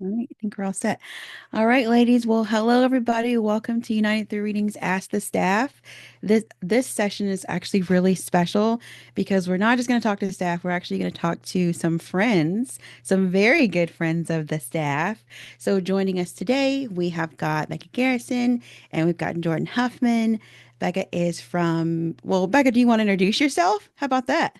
All right, I think we're all set. All right, ladies. Well, hello everybody. Welcome to United Through Readings Ask the Staff. This session is actually really special because we're not just going to talk to the staff, we're actually going to talk to some friends, some very good friends of the staff. So joining us today, we have got Becca Garrison and we've got Jordan Huffman. Becca is Becca, do you want to introduce yourself? How about that?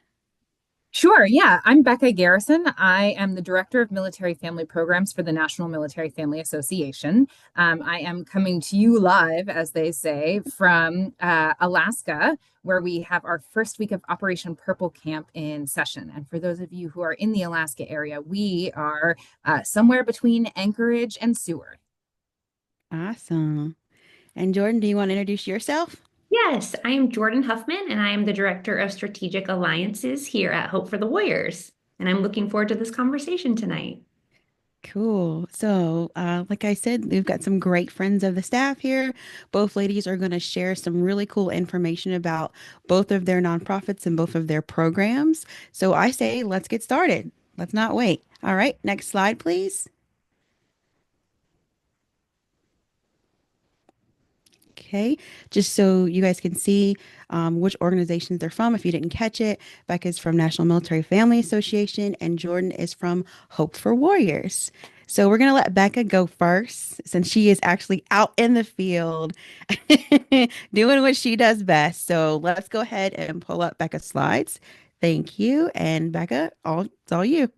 Sure. Yeah. I'm Becca Garrison. I am the Director of Military Family Programs for the National Military Family Association. I am coming to you live, as they say, from Alaska, where we have our first week of Operation Purple Camp in session. And for those of you who are in the Alaska area, we are somewhere between Anchorage and Seward. Awesome. And Jordan, do you want to introduce yourself? Yes, I am Jordan Huffman, and I am the Director of Strategic Alliances here at Hope for the Warriors. And I'm looking forward to this conversation tonight. Cool. So, like I said, we've got some great friends of the staff here. Both ladies are going to share some really cool information about both of their nonprofits and both of their programs. So, I say, let's get started. Let's not wait. All right, next slide, please. Okay, just so you guys can see which organizations they're from if you didn't catch it. Becca's from National Military Family Association and Jordan is from Hope for Warriors. So we're going to let Becca go first since she is actually out in the field doing what she does best. So let's go ahead and pull up Becca's slides. Thank you. And Becca, it's all you.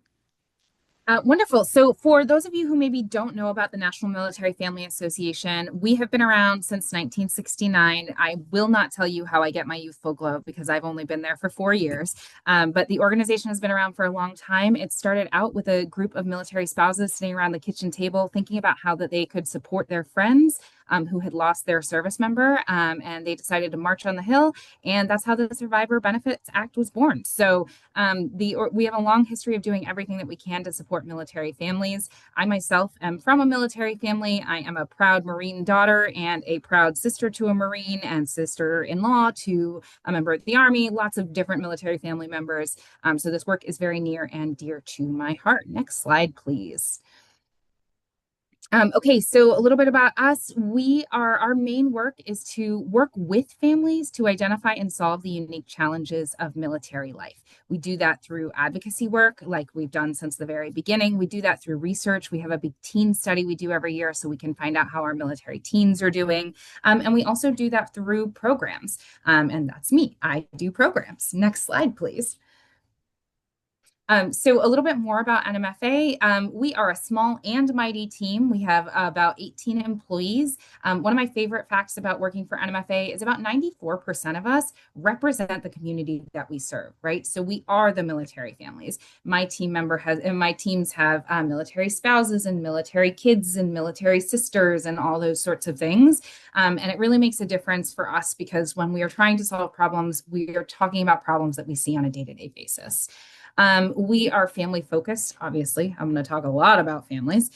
Wonderful. So, for those of you who maybe don't know about the National Military Family Association, we have been around since 1969. I will not tell you how I get my youthful glow because I've only been there for 4 years. But the organization has been around for a long time. It started out with a group of military spouses sitting around the kitchen table thinking about how that they could support their friends who had lost their service member, and they decided to march on the Hill, and that's how the Survivor Benefits Act was born. So we have a long history of doing everything that we can to support military families. I myself am from a military family. I am a proud Marine daughter and a proud sister to a Marine and sister-in-law to a member of the Army, lots of different military family members. So this work is very near and dear to my heart. Next slide, please. Okay, so a little bit about us. Our main work is to work with families to identify and solve the unique challenges of military life. We do that through advocacy work, like we've done since the very beginning. We do that through research. We have a big teen study we do every year so we can find out how our military teens are doing. And we also do that through programs. And that's me. I do programs. Next slide, please. So a little bit more about NMFA. We are a small and mighty team. We have about 18 employees. One of my favorite facts about working for NMFA is about 94% of us represent the community that we serve, right? So we are the military families. My teams have military spouses and military kids and military sisters and all those sorts of things. And it really makes a difference for us because when we are trying to solve problems, we are talking about problems that we see on a day-to-day basis. We are family focused, obviously. I'm going to talk a lot about families.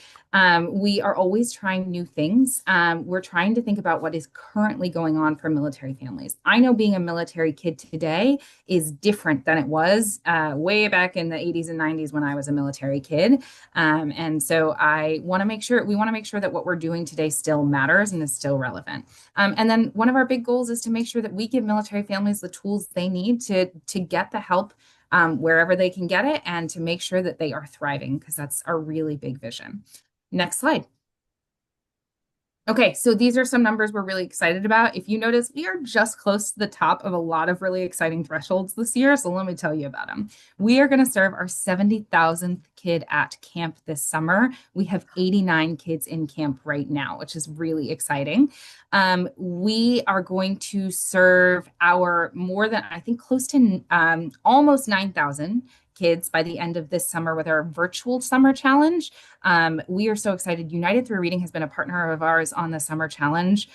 We are always trying new things. We're trying to think about what is currently going on for military families. I know being a military kid today is different than it was way back in the 80s and 90s when I was a military kid. And so we want to make sure that what we're doing today still matters and is still relevant. And then one of our big goals is to make sure that we give military families the tools they need to get the help wherever they can get it and to make sure that they are thriving because that's our really big vision. Next slide. Okay, so these are some numbers we're really excited about. If you notice, we are just close to the top of a lot of really exciting thresholds this year. So let me tell you about them. We are going to serve our 70,000th kid at camp this summer. We have 89 kids in camp right now, which is really exciting. We are going to serve our more than, I think, close to almost 9,000 kids by the end of this summer with our virtual summer challenge. We are so excited. United Through Reading has been a partner of ours on the summer challenge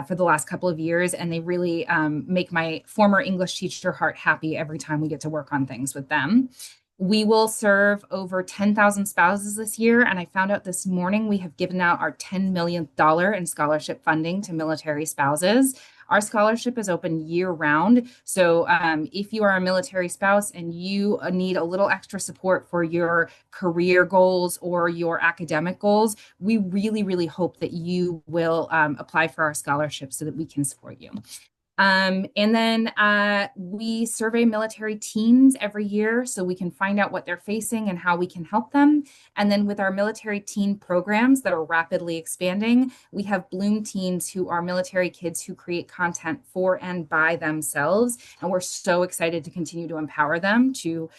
for the last couple of years, and they really make my former English teacher heart happy every time we get to work on things with them. We will serve over 10,000 spouses this year, and I found out this morning we have given out our $10 million in scholarship funding to military spouses. Our scholarship is open year round. So if you are a military spouse and you need a little extra support for your career goals or your academic goals, we really, really hope that you will apply for our scholarship so that we can support you. And then we survey military teams every year so we can find out what they're facing and how we can help them. And then with our military teen programs that are rapidly expanding, we have Bloom teens who are military kids who create content for and by themselves. And we're so excited to continue to empower them to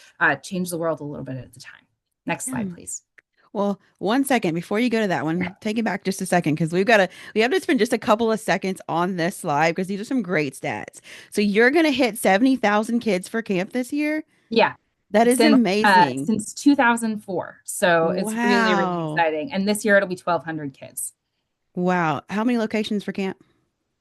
change the world a little bit at a time. Next Yeah. slide, please. Well, one second before you go to that one, take it back just a second because we have to spend just a couple of seconds on this slide because these are some great stats. So you're gonna hit 70,000 kids for camp this year. Yeah. That is Since amazing. since 2004. So it's really, really Wow. exciting. And this year it'll be 1,200 kids. Wow. How many locations for camp?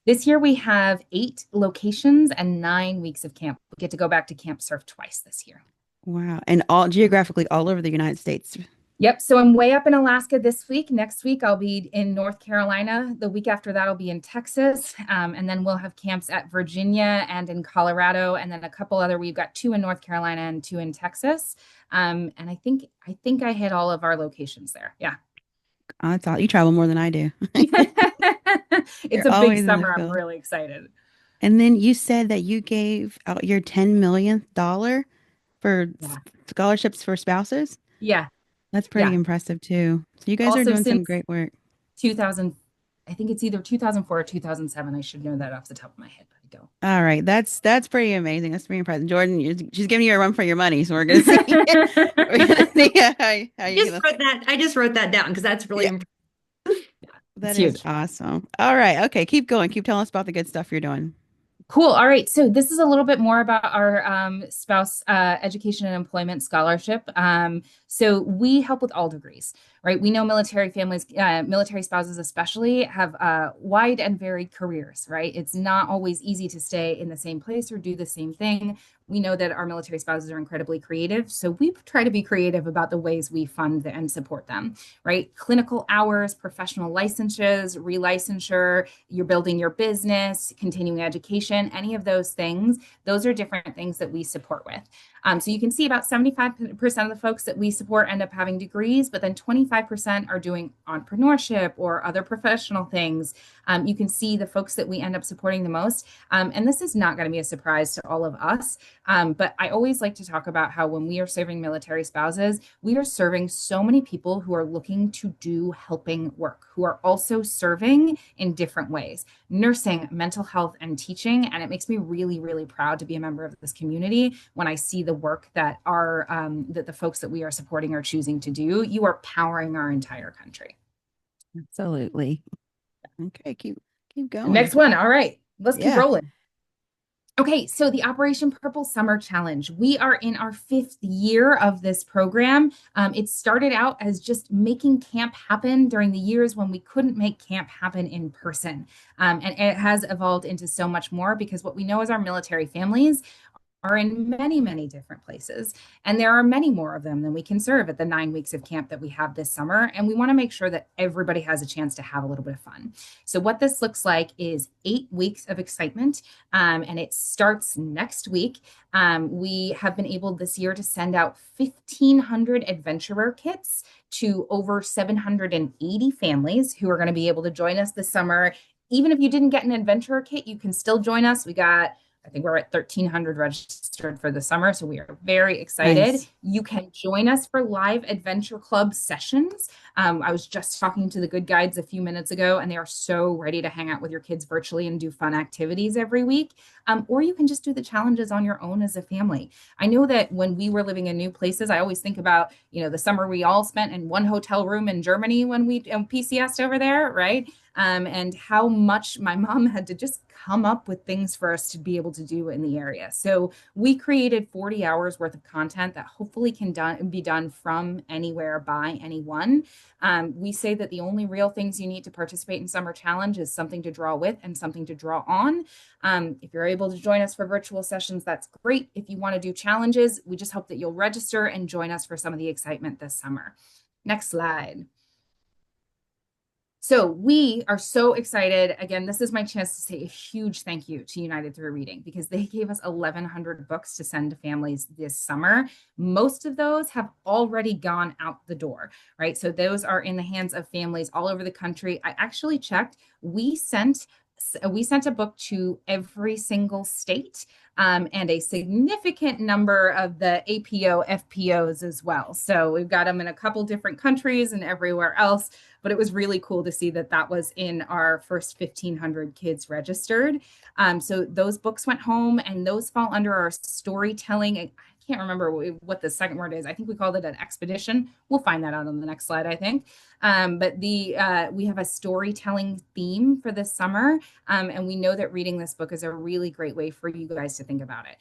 This year we have 8 locations and 9 weeks of camp. We get to go back to Camp Surf twice this year. Wow. And all geographically all over the United States. Yep. So I'm way up in Alaska this week. Next week, I'll be in North Carolina. The week after that, I'll be in Texas. And then we'll have camps at Virginia and in Colorado. And then a couple other, we've got 2 in North Carolina and 2 in Texas. And I think I hit all of our locations there. Yeah. Oh, that's all. You travel more than I do. It's You're a big always in the summer. I'm field. really excited. And then you said that you gave out your $10 millionth dollar for Yeah. scholarships for spouses. Yeah. That's pretty Yeah. impressive too. So you guys are Also, doing some since great work. 2000, I think it's either 2004 or 2007. I should know that off the top of my head, but I don't. All right, that's pretty amazing. That's pretty impressive. Jordan, she's giving you a run for your money, so we're gonna see. We're gonna see how you gonna. I just wrote that down because that's really Yeah, impressive. It's that is huge. awesome. All right, okay, keep going. Keep telling us about the good stuff you're doing. Cool. All right. So this is a little bit more about our spouse education and employment scholarship. So we help with all degrees, right? We know military families, military spouses especially, have wide and varied careers, right? It's not always easy to stay in the same place or do the same thing. We know that our military spouses are incredibly creative. So we try to be creative about the ways we fund and support them, right? Clinical hours, professional licenses, relicensure, you're building your business, continuing education, any of those things, those are different things that we support with. So you can see about 75% of the folks that we support end up having degrees, but then 25% are doing entrepreneurship or other professional things. You can see the folks that we end up supporting the most. And this is not going to be a surprise to all of us. But I always like to talk about how when we are serving military spouses, we are serving so many people who are looking to do helping work, who are also serving in different ways, nursing, mental health, and teaching. And it makes me really, really proud to be a member of this community when I see the work that that the folks that we are supporting are choosing to do. You are powering our entire country. Absolutely. Okay, keep going. Next one. All right, let's keep Yeah. rolling. Okay, so the Operation Purple Summer Challenge. We are in our 5th year of this program. It started out as just making camp happen during the years when we couldn't make camp happen in person. And it has evolved into so much more because what we know is our military families are in many, many different places. And there are many more of them than we can serve at the 9 weeks of camp that we have this summer. And we want to make sure that everybody has a chance to have a little bit of fun. So what this looks like is 8 weeks of excitement. And it starts next week. We have been able this year to send out 1,500 adventurer kits to over 780 families who are going to be able to join us this summer. Even if you didn't get an adventurer kit, you can still join us. I think we're at 1,300 registered for the summer, so we are very excited. Nice. You can join us for live adventure club sessions. I was just talking to the good guides a few minutes ago, and they are so ready to hang out with your kids virtually and do fun activities every week. Or you can just do the challenges on your own as a family. I know that when we were living in new places, I always think about, the summer we all spent in one hotel room in Germany when we PCSed over there, right? And how much my mom had to just come up with things for us to be able to do in the area. So we created 40 hours worth of content that hopefully can be done from anywhere by anyone. We say that the only real things you need to participate in Summer Challenge is something to draw with and something to draw on. If you're able to join us for virtual sessions, that's great. If you want to do challenges, we just hope that you'll register and join us for some of the excitement this summer. Next slide. So we are so excited. Again, this is my chance to say a huge thank you to United Through Reading because they gave us 1,100 books to send to families this summer. Most of those have already gone out the door, right? So those are in the hands of families all over the country. I actually checked. We sent a book to every single state, and a significant number of the APO FPOs as well. So we've got them in a couple different countries and everywhere else, but it was really cool to see that that was in our first 1,500 kids registered. So those books went home, and those fall under our storytelling. I can't remember what the second word is. I think we called it an expedition. We'll find that out on the next slide, I think. But we have a storytelling theme for this summer, and we know that reading this book is a really great way for you guys to think about it.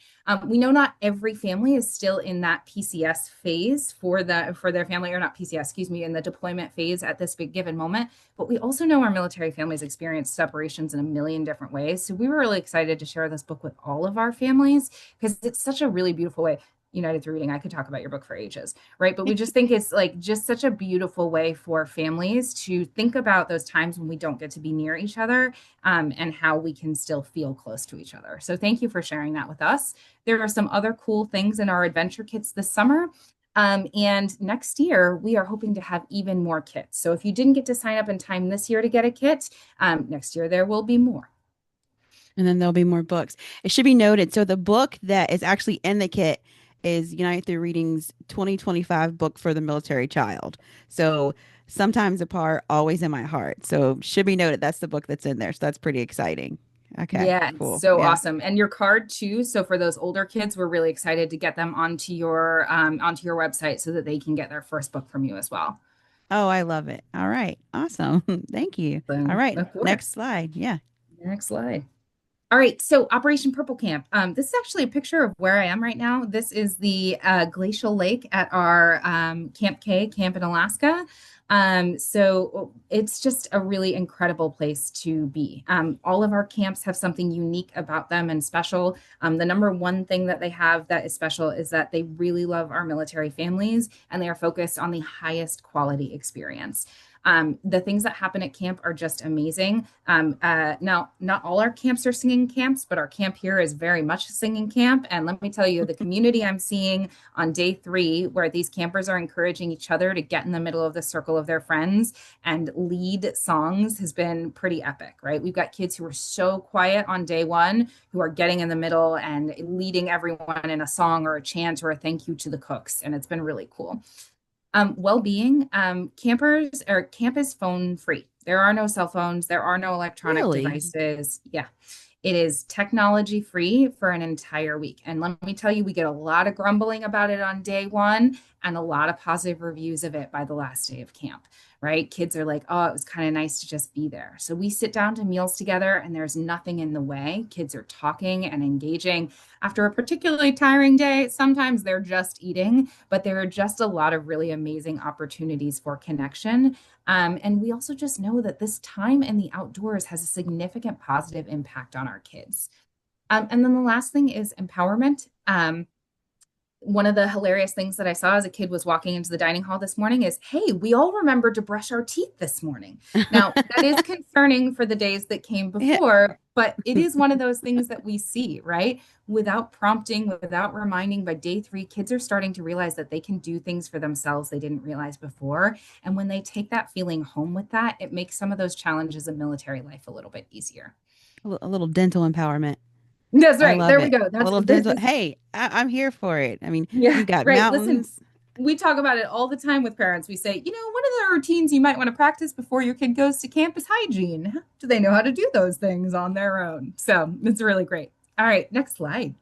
We know not every family is still in that PCS phase for their family, or not PCS, excuse me, in the deployment phase at this big given moment. But we also know our military families experience separations in a million different ways. So we were really excited to share this book with all of our families because it's such a really beautiful way. United Through Reading, I could talk about your book for ages, right? But we just think it's like just such a beautiful way for families to think about those times when we don't get to be near each other, and how we can still feel close to each other. So thank you for sharing that with us. There are some other cool things in our adventure kits this summer. And next year, we are hoping to have even more kits. So if you didn't get to sign up in time this year to get a kit, next year there will be more. And then there'll be more books. It should be noted. So the book that is actually in the kit is United Through Reading's 2025 book for the military child. So sometimes apart, always in my heart. So should be noted that's the book that's in there. So that's pretty exciting. Okay, Yeah, it's cool. so Yeah. awesome. And your card too. So for those older kids, we're really excited to get them onto your website so that they can get their first book from you as well. Oh, I love it. All right. Awesome. Thank you. All So, right. of Next course. slide. Yeah. Next slide. All right, so Operation Purple Camp. This is actually a picture of where I am right now. This is the glacial lake at our Camp K camp in Alaska. So it's just a really incredible place to be. All of our camps have something unique about them and special. The number one thing that they have that is special is that they really love our military families, and they are focused on the highest quality experience. The things that happen at camp are just amazing. Now, not all our camps are singing camps, but our camp here is very much a singing camp. And let me tell you, the community I'm seeing on day 3, where these campers are encouraging each other to get in the middle of the circle of their friends and lead songs, has been pretty epic, right? We've got kids who are so quiet on day 1 who are getting in the middle and leading everyone in a song or a chant or a thank you to the cooks. And it's been really cool. Well-being, camp is phone free. There are no cell phones. There are no electronic Really? devices. Yeah. It is technology free for an entire week. And let me tell you, we get a lot of grumbling about it on day 1 and a lot of positive reviews of it by the last day of camp, right? Kids are like, oh, it was kind of nice to just be there. So we sit down to meals together and there's nothing in the way. Kids are talking and engaging. After a particularly tiring day, sometimes they're just eating, but there are just a lot of really amazing opportunities for connection. And we also just know that this time in the outdoors has a significant positive impact on our kids. And then the last thing is empowerment. One of the hilarious things that I saw as a kid was walking into the dining hall this morning is, hey, we all remembered to brush our teeth this morning. Now, that is concerning for the days that came Yeah. before, but it is one of those things that we see, right? Without prompting, without reminding, by day 3, kids are starting to realize that they can do things for themselves they didn't realize before. And when they take that feeling home with that, it makes some of those challenges of military life a little bit easier. A little dental empowerment. That's I right. love There we it. go. A That's little dental. this. Hey, I'm here for it. I mean, Yeah, you've got right. Listen, mountains. we talk about it all the time with parents. We say, one of the routines you might want to practice before your kid goes to camp is hygiene. Do they know how to do those things on their own? So it's really great. All right, next slide.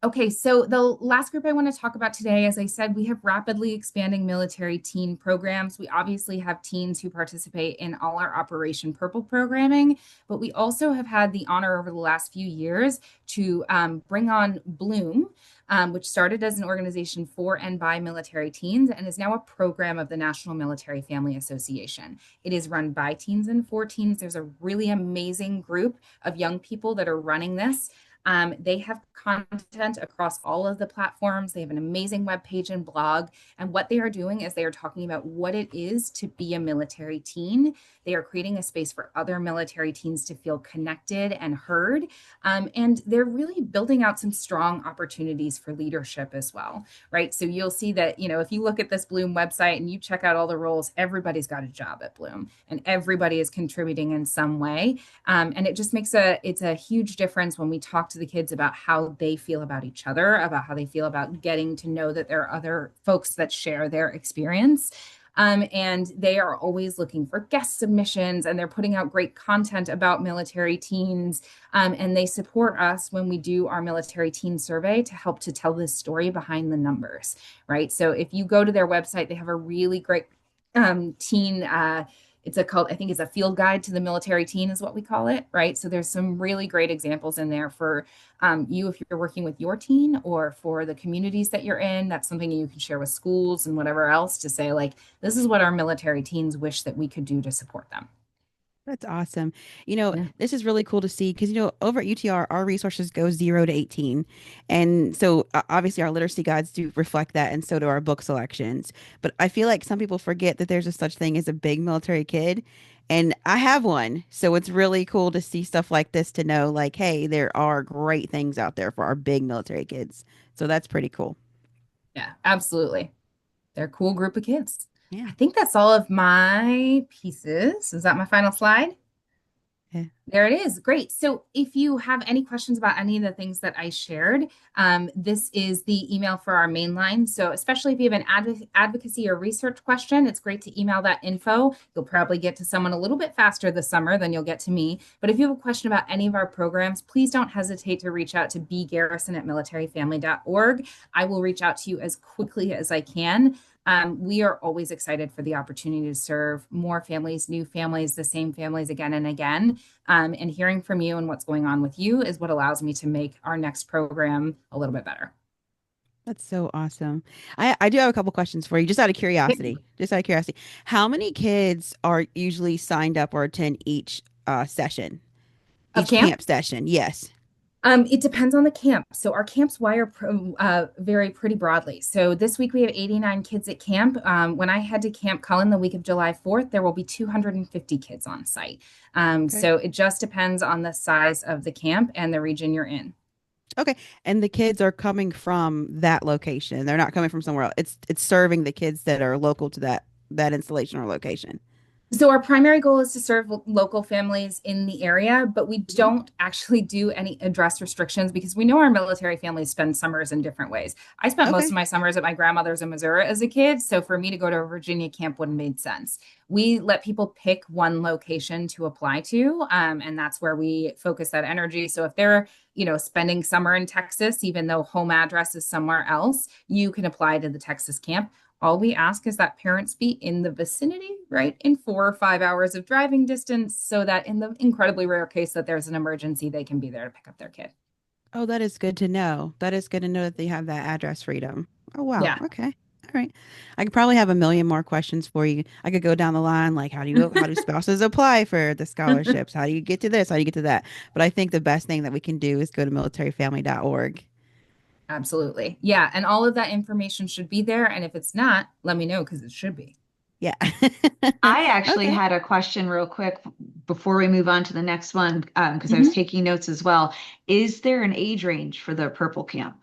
Okay, so the last group I want to talk about today, as I said, we have rapidly expanding military teen programs. We obviously have teens who participate in all our Operation Purple programming, but we also have had the honor over the last few years to bring on Bloom, which started as an organization for and by military teens and is now a program of the National Military Family Association. It is run by teens and for teens. There's a really amazing group of young people that are running this. They have content across all of the platforms. They have an amazing webpage and blog. And what they are doing is they are talking about what it is to be a military teen. They are creating a space for other military teens to feel connected and heard. And they're really building out some strong opportunities for leadership as well, right? So you'll see that, if you look at this Bloom website and you check out all the roles, everybody's got a job at Bloom and everybody is contributing in some way. And it just it's a huge difference when we talk to the kids about how they feel about each other, about how they feel about getting to know that there are other folks that share their experience. And they are always looking for guest submissions and they're putting out great content about military teens. And they support us when we do our military teen survey to help to tell this story behind the numbers, right? So if you go to their website, they have a really great teen I think it's a field guide to the military teen is what we call it, right? So there's some really great examples in there for you if you're working with your teen or for the communities that you're in. That's something you can share with schools and whatever else to say, like, this is what our military teens wish that we could do to support them. That's awesome. Yeah. This is really cool to see because, over at UTR, our resources go 0 to 18. And so obviously our literacy guides do reflect that, and so do our book selections. But I feel like some people forget that there's a such thing as a big military kid. And I have one. So it's really cool to see stuff like this to know, like, hey, there are great things out there for our big military kids. So that's pretty cool. Yeah, absolutely. They're a cool group of kids. Yeah. I think that's all of my pieces. Is that my final slide? Yeah. There it is. Great. So if you have any questions about any of the things that I shared, this is the email for our main line. So especially if you have an advocacy or research question, it's great to email that info. You'll probably get to someone a little bit faster this summer than you'll get to me. But if you have a question about any of our programs, please don't hesitate to reach out to bgarrison@militaryfamily.org. I will reach out to you as quickly as I can. We are always excited for the opportunity to serve more families, new families, the same families again and again. And hearing from you and what's going on with you is what allows me to make our next program a little bit better. That's so awesome. I do have a couple questions for you, just out of curiosity. Just out of curiosity. How many kids are usually signed up or attend each session, Of each camp? camp session? Yes. It depends on the camp. So our camps vary pretty broadly. So this week we have 89 kids at camp. When I head to Camp Cullen the week of July 4th, there will be 250 kids on site. Okay. So it just depends on the size of the camp and the region you're in. Okay. And the kids are coming from that location. They're not coming from somewhere else. It's serving the kids that are local to that installation or location. So our primary goal is to serve local families in the area, but we Mhm. don't actually do any address restrictions because we know our military families spend summers in different ways. I spent most Okay. of my summers at my grandmother's in Missouri as a kid, so for me to go to a Virginia camp wouldn't make sense. We let people pick one location to apply to, and that's where we focus that energy. So if they're spending summer in Texas, even though home address is somewhere else, you can apply to the Texas camp. All we ask is that parents be in the vicinity, right, in 4 or 5 hours of driving distance, so that in the incredibly rare case that there's an emergency, they can be there to pick up their kid. Oh, that is good to know. That is good to know that they have that address freedom. Oh, wow. Yeah. Okay. All right. I could probably have a million more questions for you. I could go down the line, like how do spouses apply for the scholarships? How do you get to this? How do you get to that? But I think the best thing that we can do is go to militaryfamily.org. Absolutely. Yeah. And all of that information should be there. And if it's not, let me know because it should be. Yeah. I actually Okay. had a question real quick before we move on to the next one, because I was Mhm. taking notes as well. Is there an age range for the purple camp?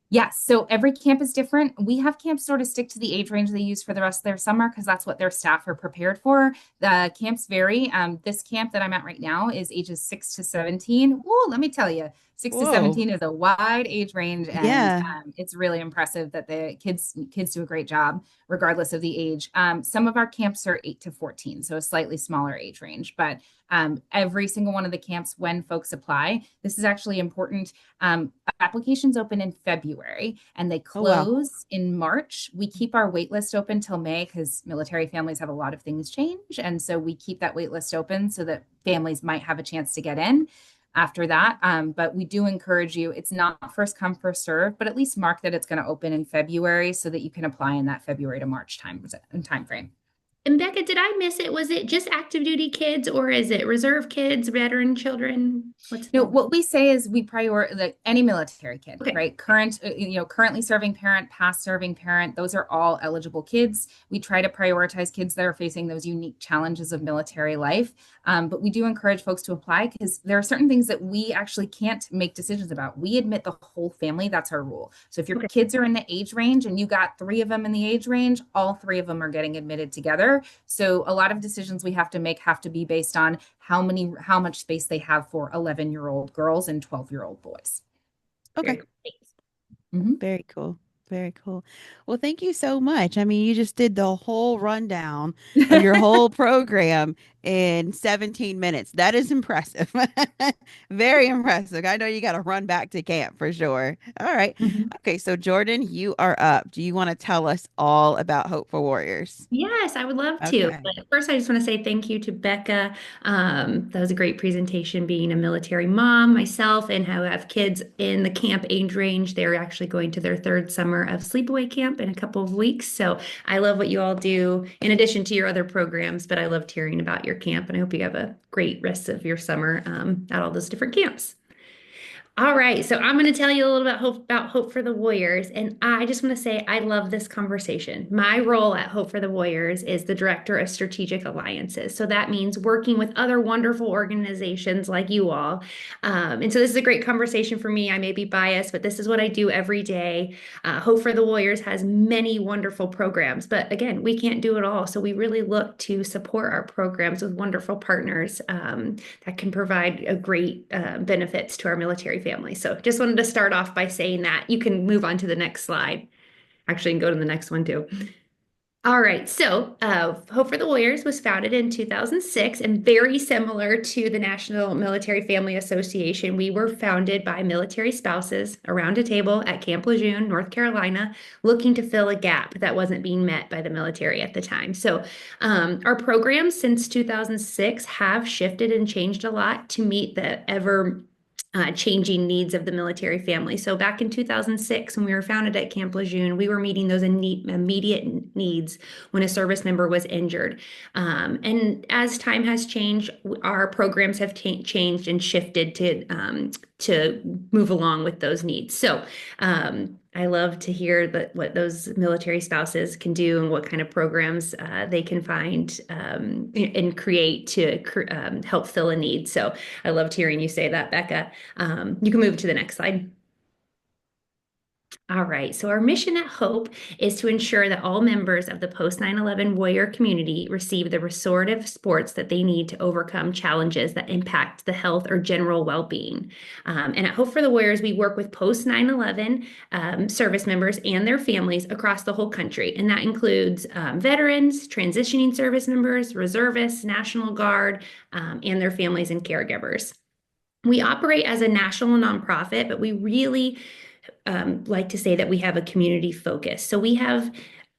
Yes. So every camp is different. We have camps sort of stick to the age range they use for the rest of their summer because that's what their staff are prepared for. The camps vary. This camp that I'm at right now is ages 6 to 17. Oh, let me tell you, 6 to Whoa. 17 is a wide age range, and Yeah. it's really impressive that the kids do a great job regardless of the age. Some of our camps are 8 to 14, so a slightly smaller age range, but every single one of the camps, when folks apply, this is actually important. Applications open in February and they Oh, wow. close in March. We keep our wait list open till May because military families have a lot of things change. And so we keep that wait list open so that families might have a chance to get in after that. But we do encourage you, it's not first come, first serve, but at least mark that it's going to open in February so that you can apply in that February to March time frame. And Becca, did I miss it? Was it just active duty kids or is it reserve kids, veteran children? What's No, the what we say is we prioritize like any military kid, Okay. right? Currently serving parent, past serving parent, those are all eligible kids. We try to prioritize kids that are facing those unique challenges of military life. But we do encourage folks to apply because there are certain things that we actually can't make decisions about. We admit the whole family, that's our rule. So if your Okay. kids are in the age range and you got three of them in the age range, all three of them are getting admitted together. So a lot of decisions we have to make have to be based on how much space they have for 11-year-old girls and 12-year-old boys. Okay. Very cool. Thanks. Very cool. Very cool. Well, thank you so much. I mean, you just did the whole rundown of your whole program in 17 minutes. That is impressive. Very impressive. I know you got to run back to camp for sure. All right. Mhm. Okay. So, Jordan, you are up. Do you want to tell us all about Hope for Warriors? Yes, I would love to. Okay. But first, I just want to say thank you to Becca. That was a great presentation, being a military mom myself and how I have kids in the camp age range. They're actually going to their third summer of sleepaway camp in a couple of weeks. So I love what you all do in addition to your other programs, but I loved hearing about your camp and I hope you have a great rest of your summer at all those different camps. All right, so I'm going to tell you a little about Hope for the Warriors, and I just want to say I love this conversation. My role at Hope for the Warriors is the Director of Strategic Alliances. So that means working with other wonderful organizations like you all. And so this is a great conversation for me. I may be biased, but this is what I do every day. Hope for the Warriors has many wonderful programs, but again, we can't do it all. So we really look to support our programs with wonderful partners that can provide a great benefits to our military family. So just wanted to start off by saying that. You can move on to the next slide. Actually, you can go to the next one too. All right, so Hope for the Warriors was founded in 2006 and very similar to the National Military Family Association. We were founded by military spouses around a table at Camp Lejeune, North Carolina, looking to fill a gap that wasn't being met by the military at the time. So our programs since 2006 have shifted and changed a lot to meet the ever changing needs of the military family. So back in 2006, when we were founded at Camp Lejeune, we were meeting those immediate needs when a service member was injured. And as time has changed, our programs have changed and shifted to move along with those needs. So I love to hear what those military spouses can do and what kind of programs they can find and create to help fill a need. So I loved hearing you say that, Becca. You can move to the next slide. All right, so our mission at Hope is to ensure that all members of the post 9/11 warrior community receive the restorative supports that they need to overcome challenges that impact the health or general well-being. And at Hope for the Warriors, we work with post 9/11 service members and their families across the whole country. And that includes veterans, transitioning service members, reservists, National Guard, and their families and caregivers. We operate as a national nonprofit, but we really like to say that we have a community focus. So we have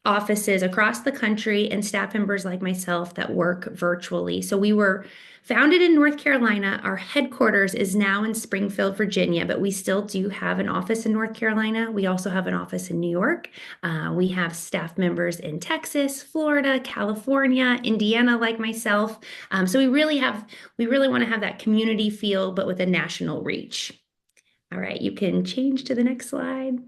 offices across the country and staff members like myself that work virtually. So we were founded in North Carolina. Our headquarters is now in Springfield, Virginia, but we still do have an office in North Carolina. We also have an office in New York. We have staff members in Texas, Florida, California, Indiana, like myself. So we really want to have that community feel, but with a national reach. All right, you can change to the next slide.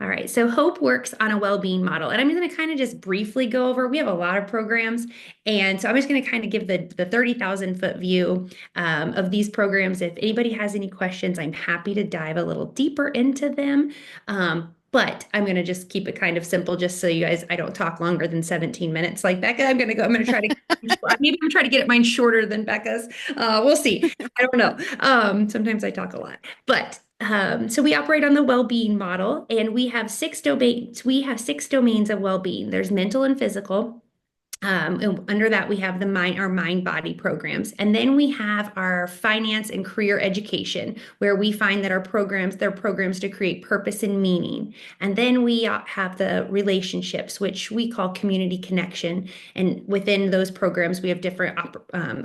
All right, so Hope works on a well-being model, and I'm going to kind of just briefly go over. We have a lot of programs, and so I'm just going to kind of give the 30,000-foot view of these programs. If anybody has any questions, I'm happy to dive a little deeper into them. But I'm going to just keep it kind of simple just so you guys, I don't talk longer than 17 minutes like Becca. I'm going to try to, maybe I'm trying to get mine shorter than Becca's. We'll see. I don't know. Sometimes I talk a lot, but so we operate on the well-being model and we have six domains. We have six domains of well-being. There's mental and physical. And under that, we have our mind body programs. And then we have our finance and career education, where we find that they're programs to create purpose and meaning. And then we have the relationships, which we call community connection. And within those programs, we have different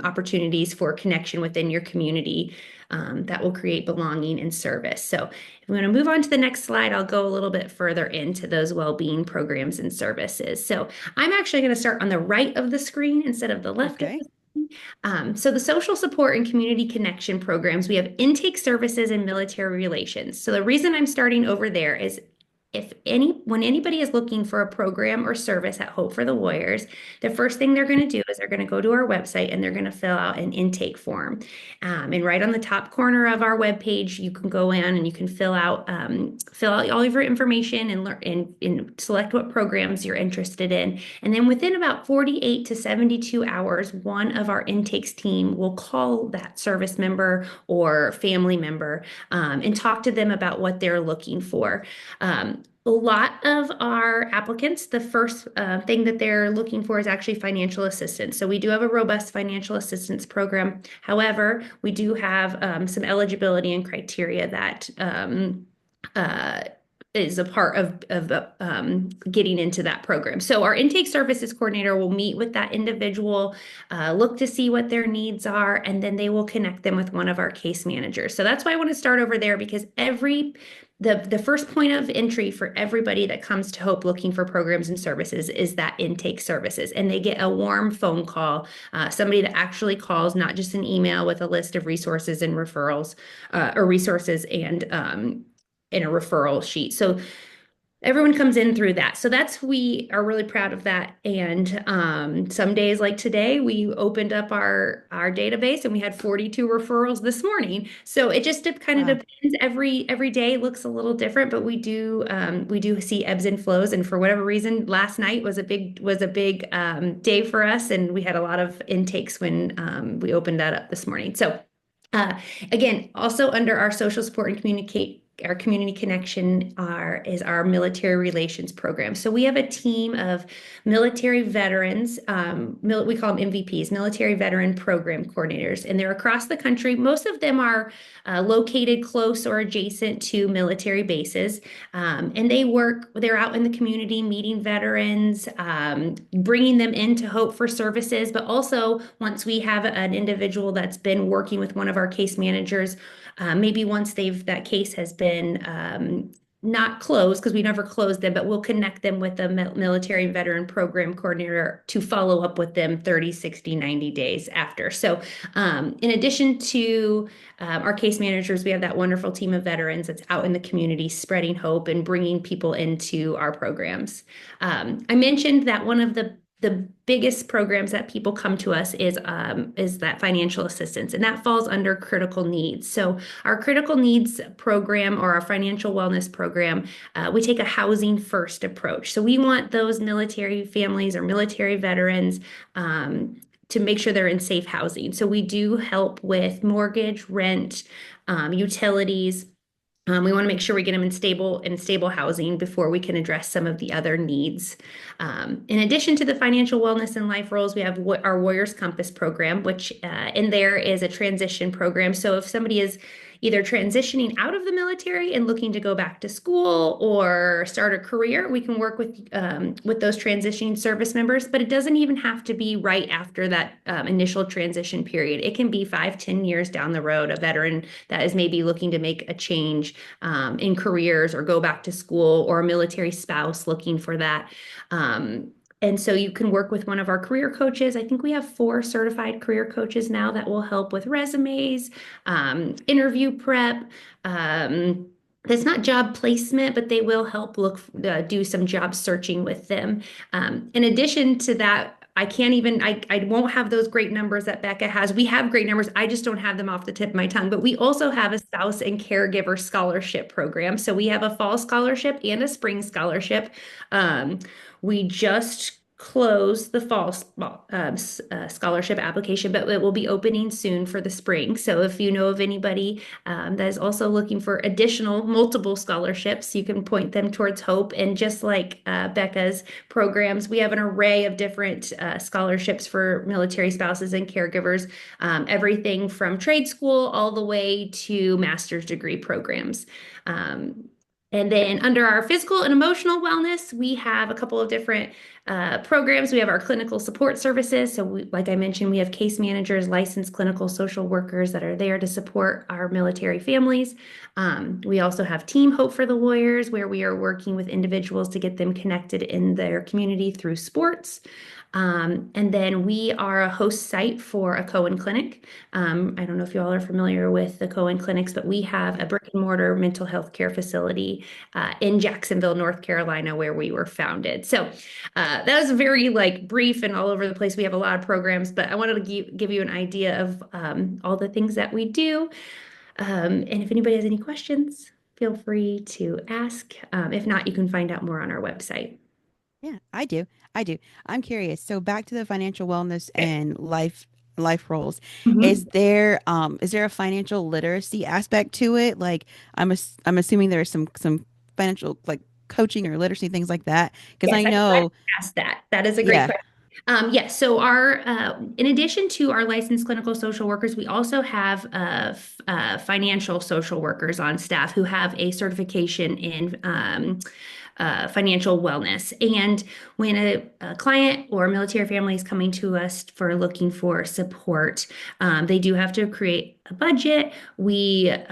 opportunities for connection within your community. that will create belonging and service. So if we want to move on to the next slide, I'll go a little bit further into those well-being programs and services. So I'm actually going to start on the right of the screen instead of the left of Okay. the screen. So the social support and community connection programs, we have intake services and military relations. So the reason I'm starting over there is when anybody is looking for a program or service at Hope for the Warriors, the first thing they're going to do is they're going to go to our website and they're going to fill out an intake form. And right on the top corner of our webpage, you can go in and you can fill out all of your information and learn and select what programs you're interested in. And then within about 48 to 72 hours, one of our intakes team will call that service member or family member and talk to them about what they're looking for. A lot of our applicants, the first thing that they're looking for is actually financial assistance. So we do have a robust financial assistance program. However, we do have some eligibility and criteria that uh, is a part of getting into that program. So our intake services coordinator will meet with that individual, look to see what their needs are, and then they will connect them with one of our case managers. So that's why I want to start over there because the first point of entry for everybody that comes to Hope looking for programs and services is that intake services. And they get a warm phone call, somebody that actually calls, not just an email with a list of resources and referrals or resources and in a referral sheet. So everyone comes in through that. So we are really proud of that. And some days like today, we opened up our database and we had 42 referrals this morning. So it just kind of Wow. depends. Every day looks a little different, but we do see ebbs and flows. And for whatever reason, last night was a big day for us, and we had a lot of intakes when we opened that up this morning. So uh, again, also under our social support and our community connection is our military relations program. So we have a team of military veterans, we call them MVPs, military veteran program coordinators, and they're across the country. Most of them are located close or adjacent to military bases. And they're out in the community meeting veterans, bringing them into Hope for services, but also once we have an individual that's been working with one of our case managers, maybe once that case has been not closed, because we never closed them, but we'll connect them with a military veteran program coordinator to follow up with them 30, 60, 90 days after. So in addition to our case managers, we have that wonderful team of veterans that's out in the community spreading hope and bringing people into our programs. I mentioned that one of the biggest programs that people come to us is that financial assistance, and that falls under critical needs. So our critical needs program or our financial wellness program, we take a housing first approach. So we want those military families or military veterans to make sure they're in safe housing. So we do help with mortgage, rent, utilities. We want to make sure we get them in stable housing before we can address some of the other needs. In addition to the financial wellness and life roles, we have our Warriors Compass program, which in there is a transition program. So if somebody is either transitioning out of the military and looking to go back to school or start a career, we can work with those transitioning service members. But it doesn't even have to be right after that initial transition period. It can be 5, 10 years down the road, a veteran that is maybe looking to make a change in careers or go back to school, or a military spouse looking for that. And so you can work with one of our career coaches. I think we have 4 certified career coaches now that will help with resumes, interview prep. It's not job placement, but they will help do some job searching with them. In addition to that, I won't have those great numbers that Becca has. We have great numbers. I just don't have them off the tip of my tongue. But we also have a spouse and caregiver scholarship program. So we have a fall scholarship and a spring scholarship. We just closed the fall scholarship application, but it will be opening soon for the spring. So if you know of anybody that is also looking for multiple scholarships, you can point them towards Hope. And just like Becca's programs, we have an array of different scholarships for military spouses and caregivers, everything from trade school all the way to master's degree programs. And then under our physical and emotional wellness, we have a couple of different programs. We have our clinical support services. So, like I mentioned, we have case managers, licensed clinical social workers that are there to support our military families. We also have Team Hope for the Warriors, where we are working with individuals to get them connected in their community through sports. And then we are a host site for a Cohen Clinic. I don't know if you all are familiar with the Cohen Clinics, but we have a brick and mortar mental health care facility in Jacksonville, North Carolina, where we were founded. So that was very like brief and all over the place. We have a lot of programs, but I wanted to give you an idea of all the things that we do. And if anybody has any questions, feel free to ask. If not, you can find out more on our website. Yeah, I do. I do. I'm curious. So back to the financial wellness Okay. and life roles. Mhm. Is there a financial literacy aspect to it? Like I'm assuming there's some financial like coaching or literacy things like that because Yes, I I'm glad know you asked that. That is a great yeah. question. Yes, so our in addition to our licensed clinical social workers, we also have financial social workers on staff who have a certification in financial wellness. And when a client or a military family is coming to us for looking for support, they do have to create a budget. There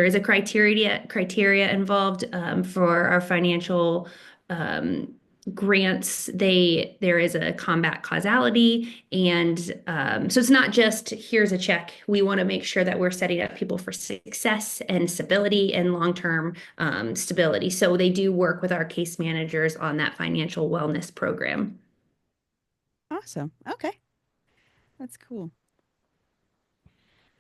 is a criteria involved for our financial um, grants. There is a combat causality, and so it's not just here's a check. We want to make sure that we're setting up people for success and stability and long-term stability. So they do work with our case managers on that financial wellness program. Awesome. Okay. That's cool.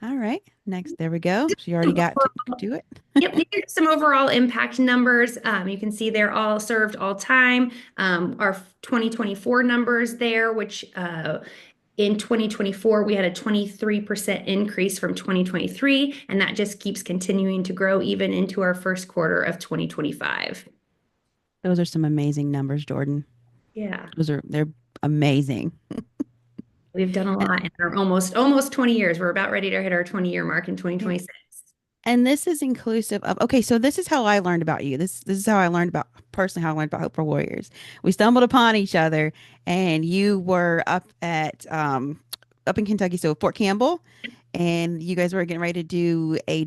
All right. Next, there we go. She already got to it. Yep, these are some overall impact numbers. You can see they're all served all time. Our 2024 numbers there, which in 2024, we had a 23% increase from 2023, and that just keeps continuing to grow even into our first quarter of 2025. Those are some amazing numbers, Jordan. Yeah, They're amazing. we've done a lot in our almost 20 years. We're about ready to hit our 20-year mark in Yeah. 2026. And this is inclusive of, okay, so this is how I learned about you. This is how I learned about personally how I learned about Hope for Warriors. We stumbled upon each other and you were up in Kentucky, so Fort Campbell, and you guys were getting ready to do a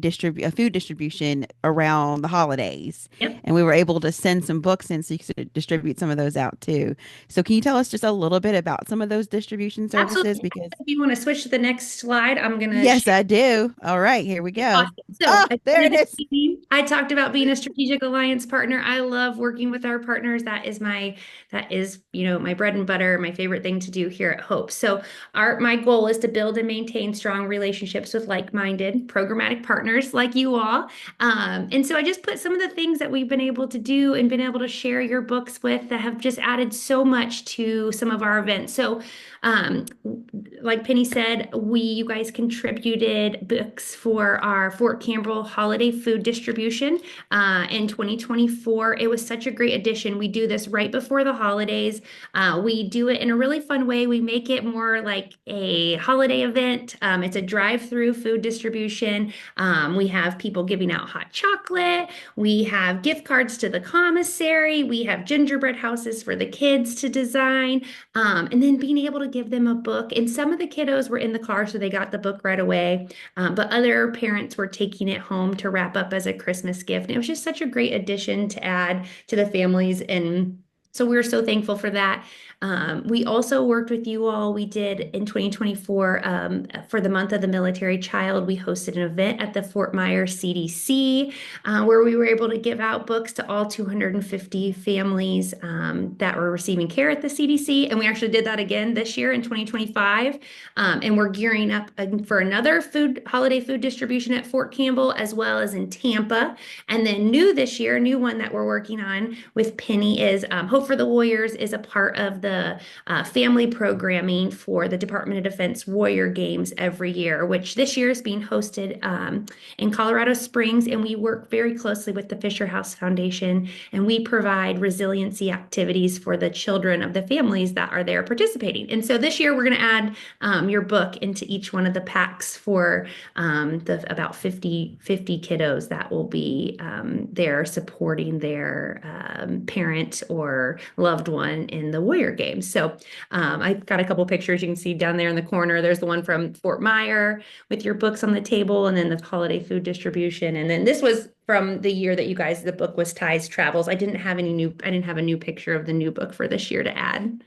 food distribution around the holidays. Yep. And we were able to send some books in so you could distribute some of those out too. So can you tell us just a little bit about some of those distribution services? Absolutely. Because If you want to switch to the next slide, I'm going to yes, I do. All right, here we go. awesome. So Oh, at the there end of it the is. meeting, I talked about being a strategic alliance partner. I love working with our partners. That is, my bread and butter, my favorite thing to do here at Hope. So my goal is to build and maintain strong relationships with like-minded programmatic partners like you all. And so I just put some of the things that we've been able to do and been able to share your books with that have just added so much to some of our events. So um, like Penny said, you guys contributed books for our Fort Campbell holiday food distribution in 2024. It was such a great addition. We do this right before the holidays. We do it in a really fun way. We make it more like a holiday event. It's a drive-through food distribution. We have people giving out hot chocolate. We have gift cards to the commissary. We have gingerbread houses for the kids to design. And then being able to give them a book. And some of the kiddos were in the car, so they got the book right away. But other parents were taking it home to wrap up as a Christmas gift. And it was just such a great addition to add to the families. And so we were so thankful for that. We also worked with you all. We did in 2024 for the month of the military child. We hosted an event at the Fort Myers CDC where we were able to give out books to all 250 families that were receiving care at the CDC. And we actually did that again this year in 2025. And we're gearing up for another holiday food distribution at Fort Campbell as well as in Tampa. And then new this year, new one that we're working on with Penny is Hope for the Warriors is a part of the family programming for the Department of Defense Warrior Games every year, which this year is being hosted in Colorado Springs. And we work very closely with the Fisher House Foundation, and we provide resiliency activities for the children of the families that are there participating. And so this year we're going to add your book into each one of the packs for the about 50 kiddos that will be there supporting their parent or loved one in the Warrior Games. So I've got a couple pictures you can see down there in the corner. There's the one from Fort Myer with your books on the table, and then the holiday food distribution. And then this was from the year that you guys, the book was Ties Travels. I didn't have a new picture of the new book for this year to add.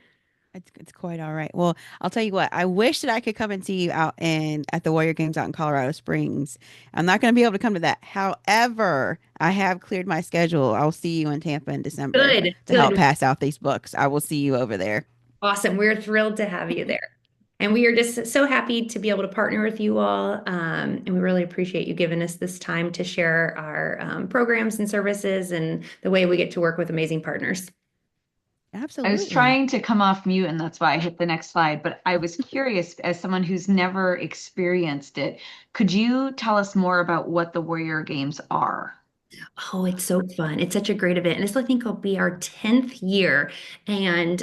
It's quite all right. Well, I'll tell you what, I wish that I could come and see you out in at the Warrior Games out in Colorado Springs. I'm not going to be able to come to that. However, I have cleared my schedule. I'll see you in Tampa in December Good, to help good. pass out these books. I will see you over there. Awesome. We're thrilled to have you there. And we are just so happy to be able to partner with you all. And we really appreciate you giving us this time to share our programs and services and the way we get to work with amazing partners. I was Absolutely. trying to come off mute, and that's why I hit the next slide. But I was curious, as someone who's never experienced it, could you tell us more about what the Warrior Games are? Oh, it's so fun. It's such a great event. And this, I think, will be our 10th year. And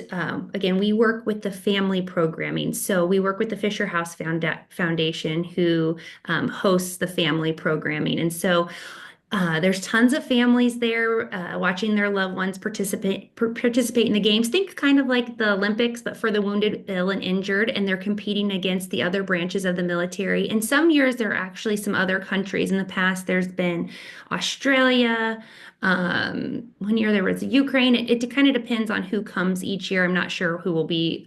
again, we work with the family programming. So we work with the Fisher House Foundation, who hosts the family programming. And so there's tons of families there watching their loved ones participate in the games. Think kind of like the Olympics, but for the wounded, ill, and injured, and they're competing against the other branches of the military. And some years there are actually some other countries. In the past, there's been Australia. One year there was Ukraine. It kind of depends on who comes each year. I'm not sure who will be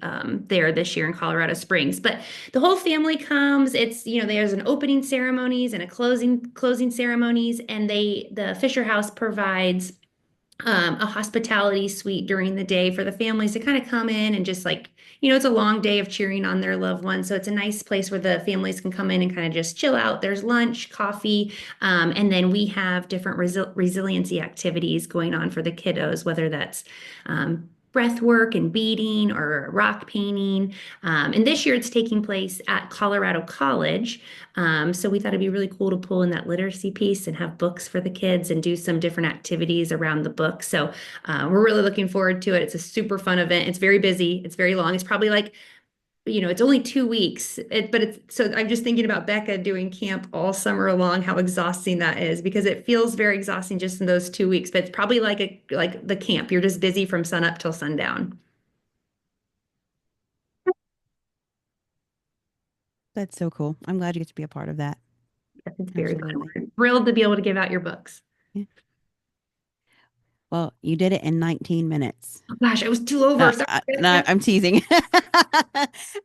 there this year in Colorado Springs, but the whole family comes. It's, there's an opening ceremonies and a closing ceremonies, and the Fisher House provides a hospitality suite during the day for the families to kind of come in and just like, it's a long day of cheering on their loved ones. So it's a nice place where the families can come in and kind of just chill out. There's lunch, coffee, and then we have different resiliency activities going on for the kiddos, whether that's breath work and beading or rock painting. And this year it's taking place at Colorado College. So we thought it'd be really cool to pull in that literacy piece and have books for the kids and do some different activities around the book. So we're really looking forward to it. It's a super fun event. It's very busy. It's very long. It's probably like, it's only 2 weeks, so I'm just thinking about Becca doing camp all summer long, how exhausting that is, because it feels very exhausting just in those 2 weeks, but it's probably like the camp. You're just busy from sun up till sundown. That's so cool. I'm glad you get to be a part of that. It's very fun. Absolutely. We're thrilled to be able to give out your books. Yeah. Well, you did it in 19 minutes. Oh, gosh, I was too over. Sorry. No, I'm teasing.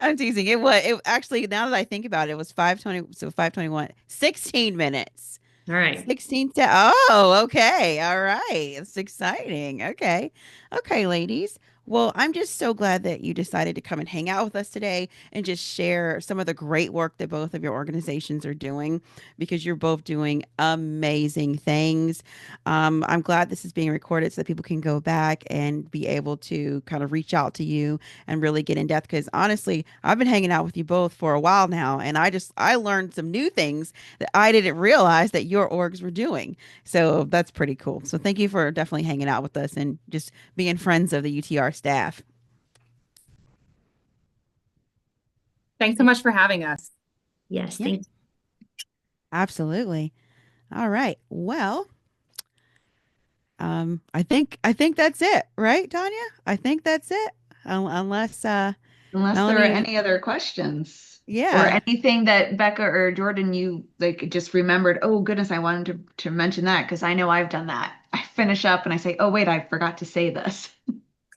I'm teasing. It actually, now that I think about it, it was 5:20, so 5:21, 16 minutes. All right. 16 to, oh, okay. All right. It's exciting. Okay. Okay, ladies. Well, I'm just so glad that you decided to come and hang out with us today and just share some of the great work that both of your organizations are doing because you're both doing amazing things. I'm glad this is being recorded so that people can go back and be able to kind of reach out to you and really get in depth. Because honestly, I've been hanging out with you both for a while now, and I learned some new things that I didn't realize that your orgs were doing. So that's pretty cool. So thank you for definitely hanging out with us and just being friends of the UTR staff. Thanks so much for having us. Yes, Yeah, thank you. absolutely. All right. Well, I think that's it, right, Tanya? I think that's it. Unless Unless there are Melanie, any other questions or yeah. anything that Becca or Jordan, you like just remembered, oh goodness, I wanted to mention that because I know I've done that. I finish up and I say, oh wait, I forgot to say this.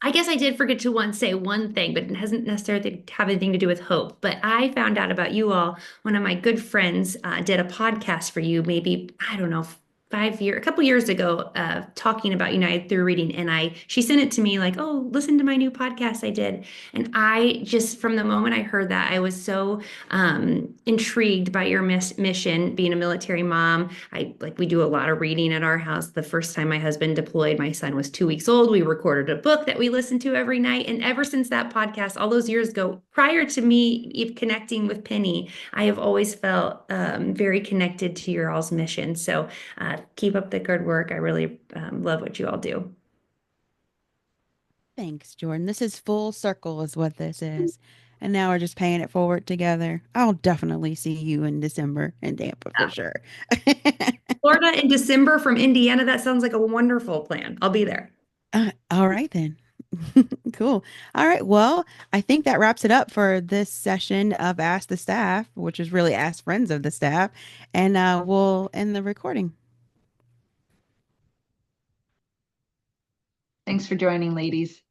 I guess I did forget to once say one thing, but it hasn't necessarily have anything to do with hope. But I found out about you all. One of my good friends did a podcast for you, maybe, I don't know, a couple years ago, talking about United Through Reading, and she sent it to me like, "Oh, listen to my new podcast I did," and I just from the moment I heard that, I was so intrigued by your mission, being a military mom. We do a lot of reading at our house. The first time my husband deployed, my son was 2 weeks old. We recorded a book that we listened to every night, and ever since that podcast, all those years ago, prior to me connecting with Penny, I have always felt very connected to your all's mission. So keep up the good work. I really love what you all do. Thanks, Jordan. This is full circle, is what this is. And now we're just paying it forward together. I'll definitely see you in December in Tampa for Yeah. sure. Florida in December from Indiana. That sounds like a wonderful plan. I'll be there. All right, then. Cool. All right. Well, I think that wraps it up for this session of Ask the Staff, which is really Ask Friends of the Staff. And we'll end the recording. Thanks for joining, ladies.